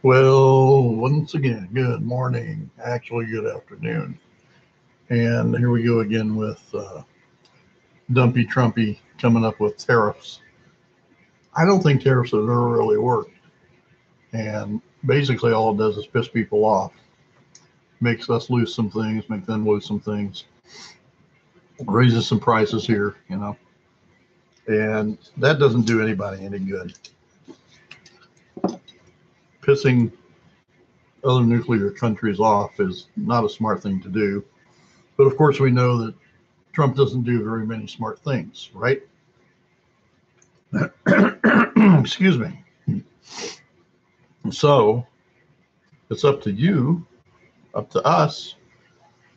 Well, once again, good morning, actually, good afternoon. And here we go again with Dumpy Trumpy coming up with tariffs. I don't think tariffs have ever really worked. And basically, all it does is piss people off, makes us lose some things, make them lose some things, raises some prices here. And that doesn't do anybody any good. Pissing other nuclear countries off is not a smart thing to do. But of course, we know that Trump doesn't do very many smart things, right? Excuse me. So it's up to you, up to us,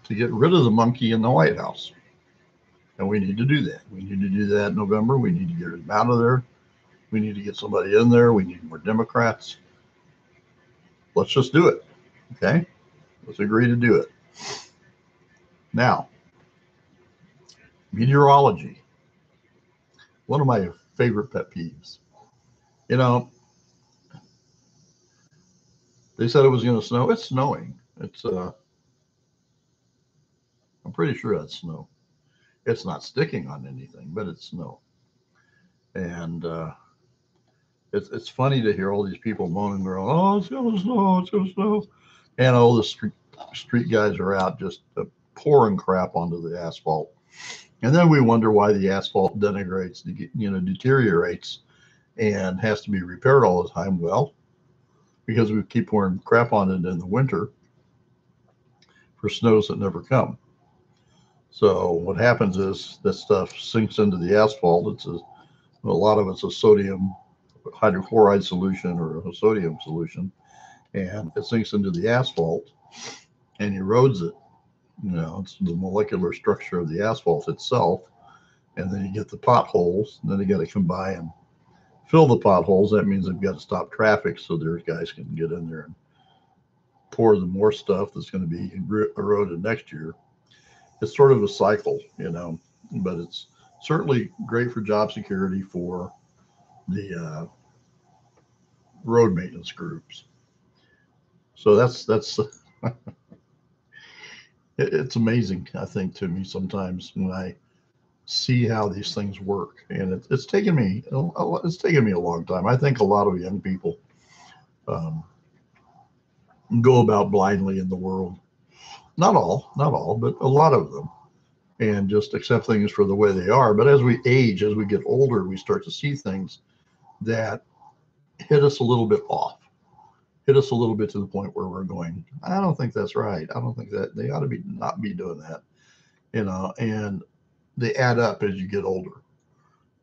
to get rid of the monkey in the White House. And we need to do that. We need to do that in November. We need to get him out of there. We need to get somebody in there. We need more Democrats. Let's just do it. Okay? Let's agree to do it. Now, meteorology. One of my favorite pet peeves. You know, they said it was going to snow. It's snowing. I'm pretty sure that's snow. It's not sticking on anything, but it's snow. And it's funny to hear all these people moaning, going, "Oh, it's going to snow, it's going to snow," and all the street guys are out just pouring crap onto the asphalt. And then we wonder why the asphalt deteriorates, and has to be repaired all the time. Well, because we keep pouring crap on it in the winter for snows that never come. So what happens is that stuff sinks into the asphalt. A lot of it's a sodium hydrochloride solution or a sodium solution, and it sinks into the asphalt and erodes it. It's the molecular structure of the asphalt itself, and then you get the potholes. And then they got to come by and fill the potholes. That means they've got to stop traffic so their guys can get in there and pour the more stuff that's going to be eroded next year. It's sort of a cycle, but it's certainly great for job security for the road maintenance groups. So that's it's amazing, I think, to me sometimes when I see how these things work, and it's taken me a long time. I think a lot of young people um, go about blindly in the world. Not all, but a lot of them, and just accept things for the way they are. But as we age, as we get older, we start to see things that hit us a little bit off, hit us a little bit to the point where we're going, I don't think that's right. I don't think that they ought to be not be doing that, and they add up as you get older.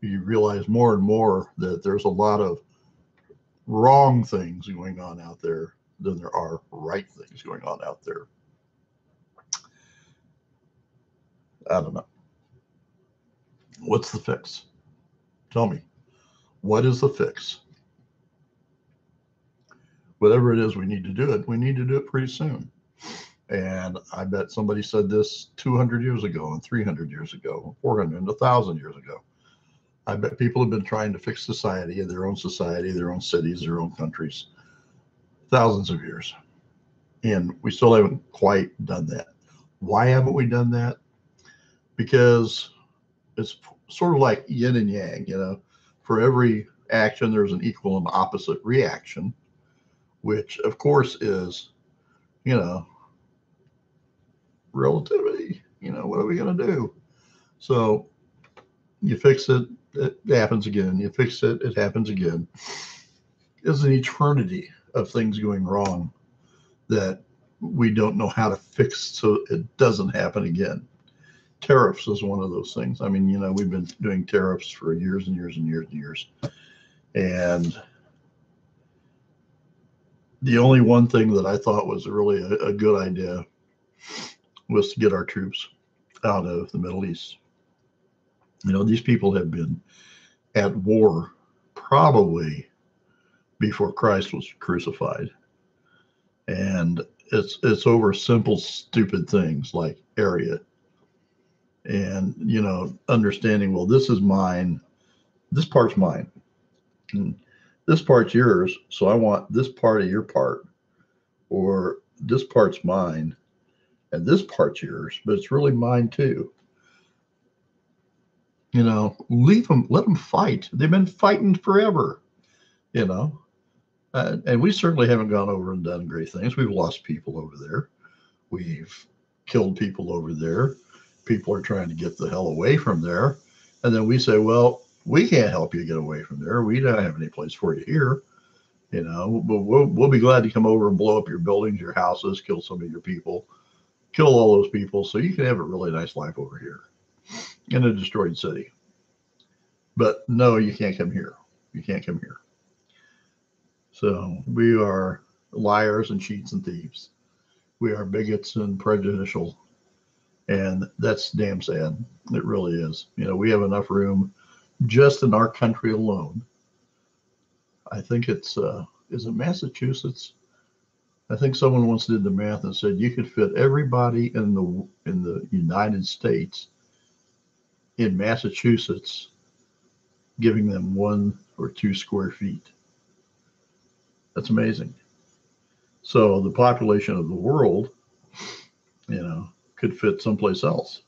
You realize more and more that there's a lot of wrong things going on out there than there are right things going on out there. I don't know. What's the fix? Tell me. What is the fix? Whatever it is, we need to do it. We need to do it pretty soon. And I bet somebody said this 200 years ago and 300 years ago, 400 and 1,000 years ago. I bet people have been trying to fix society, their own cities, their own countries, thousands of years. And we still haven't quite done that. Why haven't we done that? Because it's sort of like yin and yang, for every action, there's an equal and opposite reaction, which of course is, relativity. What are we going to do? So you fix it, it happens again. You fix it, it happens again. There's an eternity of things going wrong that we don't know how to fix so it doesn't happen again. Tariffs is one of those things. I mean, we've been doing tariffs for years and years and years and years. And the only one thing that I thought was really a good idea was to get our troops out of the Middle East. These people have been at war probably before Christ was crucified. And it's over simple, stupid things like area. And, understanding, well, this is mine, this part's mine. And This part's yours, so I want this part of your part, or this part's mine, and this part's yours, but it's really mine too. Leave them, let them fight. They've been fighting forever, you know. And we certainly haven't gone over and done great things. We've lost people over there. We've killed people over there. People are trying to get the hell away from there. And then we say, well, we can't help you get away from there. We don't have any place for you here. But we'll be glad to come over and blow up your buildings, your houses, kill some of your people, kill all those people so you can have a really nice life over here in a destroyed city. But no, you can't come here. You can't come here. So we are liars and cheats and thieves. We are bigots and prejudicial. And that's damn sad. It really is. We have enough room just in our country alone. I think is it Massachusetts? I think someone once did the math and said you could fit everybody in the United States in Massachusetts, giving them 1 or 2 square feet. That's amazing. So the population of the world, could fit someplace else.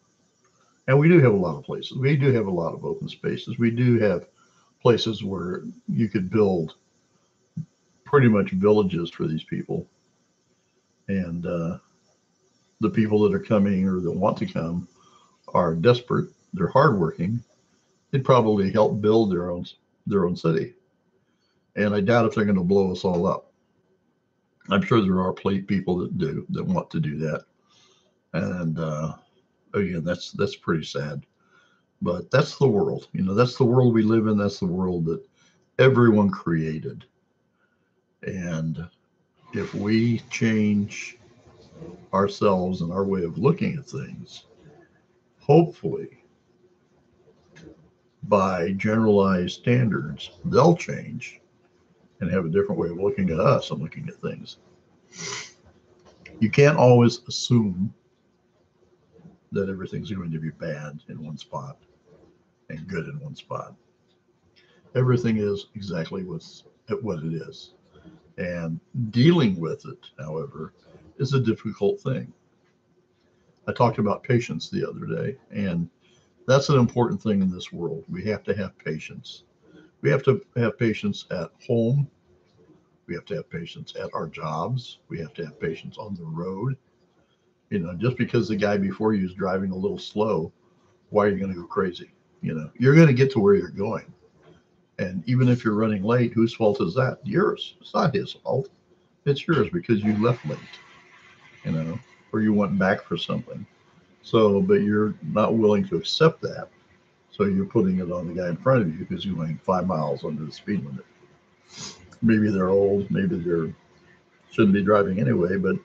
And we do have a lot of places. We do have a lot of open spaces. We do have places where you could build pretty much villages for these people. And the people that are coming or that want to come are desperate. They're hardworking. They'd probably help build their own city. And I doubt if they're going to blow us all up. I'm sure there are people that want to do that. And again, that's pretty sad. But that's the world. That's the world we live in. That's the world that everyone created. And if we change ourselves and our way of looking at things, hopefully by generalized standards, they'll change and have a different way of looking at us and looking at things. You can't always assume that everything's going to be bad in one spot and good in one spot. Everything is exactly what it is. And dealing with it, however, is a difficult thing. I talked about patience the other day, and that's an important thing in this world. We have to have patience. We have to have patience at home. We have to have patience at our jobs. We have to have patience on the road. Just because the guy before you is driving a little slow, why are you going to go crazy? You're going to get to where you're going. And even if you're running late, whose fault is that? Yours. It's not his fault. It's yours because you left late, or you went back for something. So, but you're not willing to accept that. So you're putting it on the guy in front of you who's going 5 miles under the speed limit. Maybe they're old. Maybe they shouldn't be driving anyway, but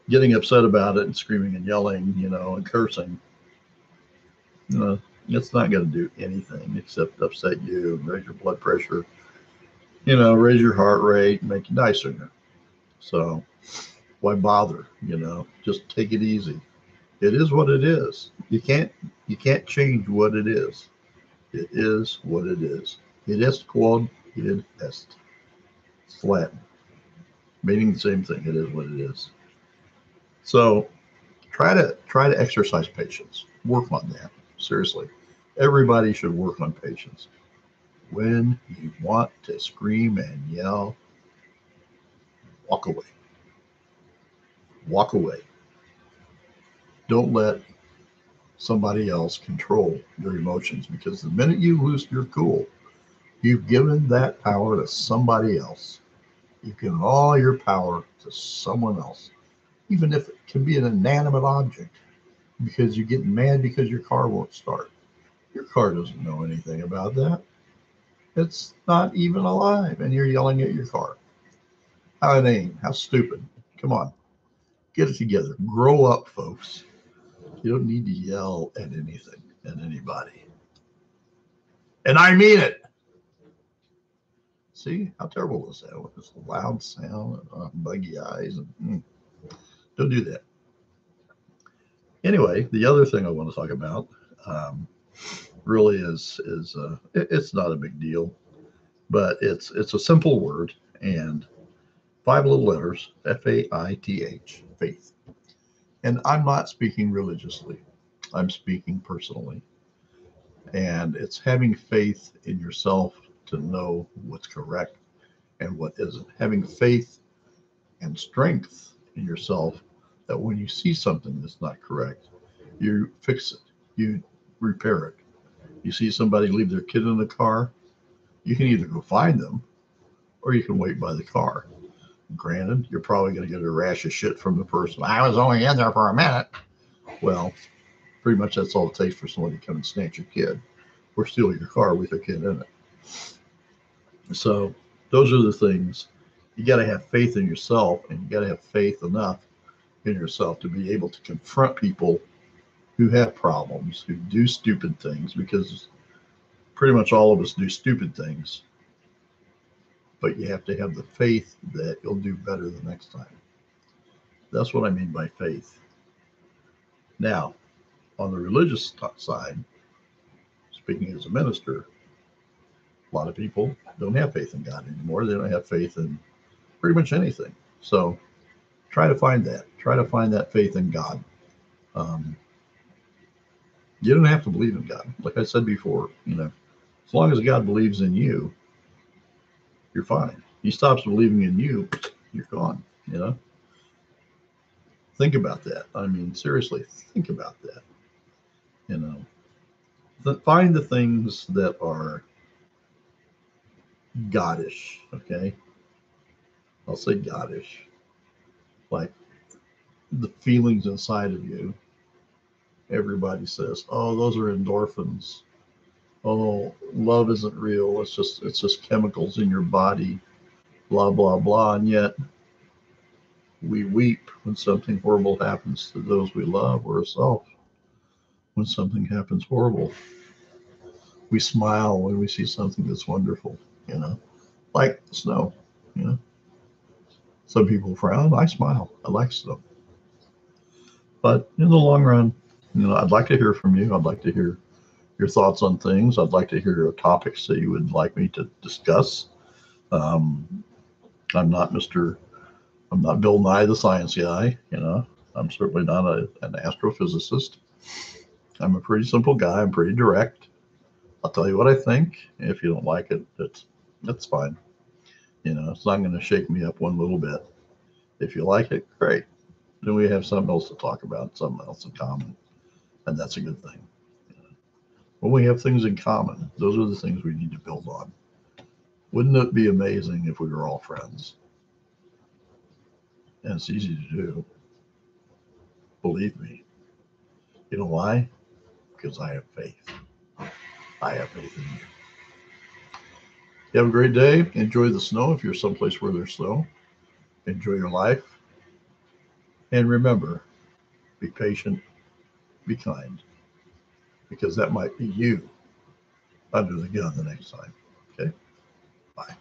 getting upset about it and screaming and yelling, and cursing, it's not going to do anything except upset you and raise your blood pressure, raise your heart rate, make you die sooner. So why bother? Just take it easy. It is what it is. You can't change what it is. It is what it is. It est quod id est. It's Latin, meaning the same thing. It is what it is. So try to exercise patience. Work on that. Seriously. Everybody should work on patience. When you want to scream and yell, walk away. Walk away. Don't let somebody else control your emotions, because the minute you lose your cool, you've given that power to somebody else. You've given all your power to someone else, even if it can be an inanimate object, because you're getting mad because your car won't start. Your car doesn't know anything about that. It's not even alive, and you're yelling at your car. How inane, how stupid. Come on, get it together. Grow up, folks. You don't need to yell at anything and anybody. And I mean it. See, how terrible is that with this loud sound and buggy eyes? Don't do that. Anyway, the other thing I want to talk about really is it's not a big deal, but it's a simple word and 5 little letters, Faith, faith. And I'm not speaking religiously. I'm speaking personally. And it's having faith in yourself to know what's correct and what isn't. Having faith and strength in yourself that when you see something that's not correct, you fix it, you repair it. You see somebody leave their kid in the car, you can either go find them or you can wait by the car. Granted, you're probably going to get a rash of shit from the person. I was only in there for a minute. Well, pretty much that's all it takes for somebody to come and snatch your kid or steal your car with your kid in it. So those are the things. You got to have faith in yourself, and you got to have faith enough in yourself to be able to confront people who have problems, who do stupid things, because pretty much all of us do stupid things. But you have to have the faith that you'll do better the next time. That's what I mean by faith. Now, on the religious side, speaking as a minister, a lot of people don't have faith in God anymore. They don't have faith in pretty much anything. So try to find that. Try to find that faith in God. Um, you don't have to believe in God. Like I said before, as long as God believes in you, you're fine. He stops believing in you, you're gone. Think about that. I mean, seriously, think about that. Find the things that are Goddish, okay? I'll say Goddish. Like the feelings inside of you. Everybody says, oh, those are endorphins. Oh, love isn't real. It's just chemicals in your body, blah, blah, blah. And yet we weep when something horrible happens to those we love or ourselves. When something happens horrible, we smile when we see something that's wonderful, like snow. Some people frown. I smile. I like snow. But in the long run, I'd like to hear from you. I'd like to hear your thoughts on things. I'd like to hear your topics that you would like me to discuss. Um, I'm not Bill Nye the science guy. I'm certainly not an astrophysicist. I'm a pretty simple guy. I'm pretty direct. I'll tell you what I think. If you don't like it, that's fine. It's not going to shake me up one little bit. If you like it, great. Then we have something else to talk about, something else in common, and that's a good thing. When we have things in common, those are the things we need to build on. Wouldn't it be amazing if we were all friends? And it's easy to do. Believe me. You know why? Because I have faith. I have faith in you. You have a great day. Enjoy the snow if you're someplace where there's snow. Enjoy your life. And remember, be patient, be kind, because that might be you under the gun the next time. Okay? Bye.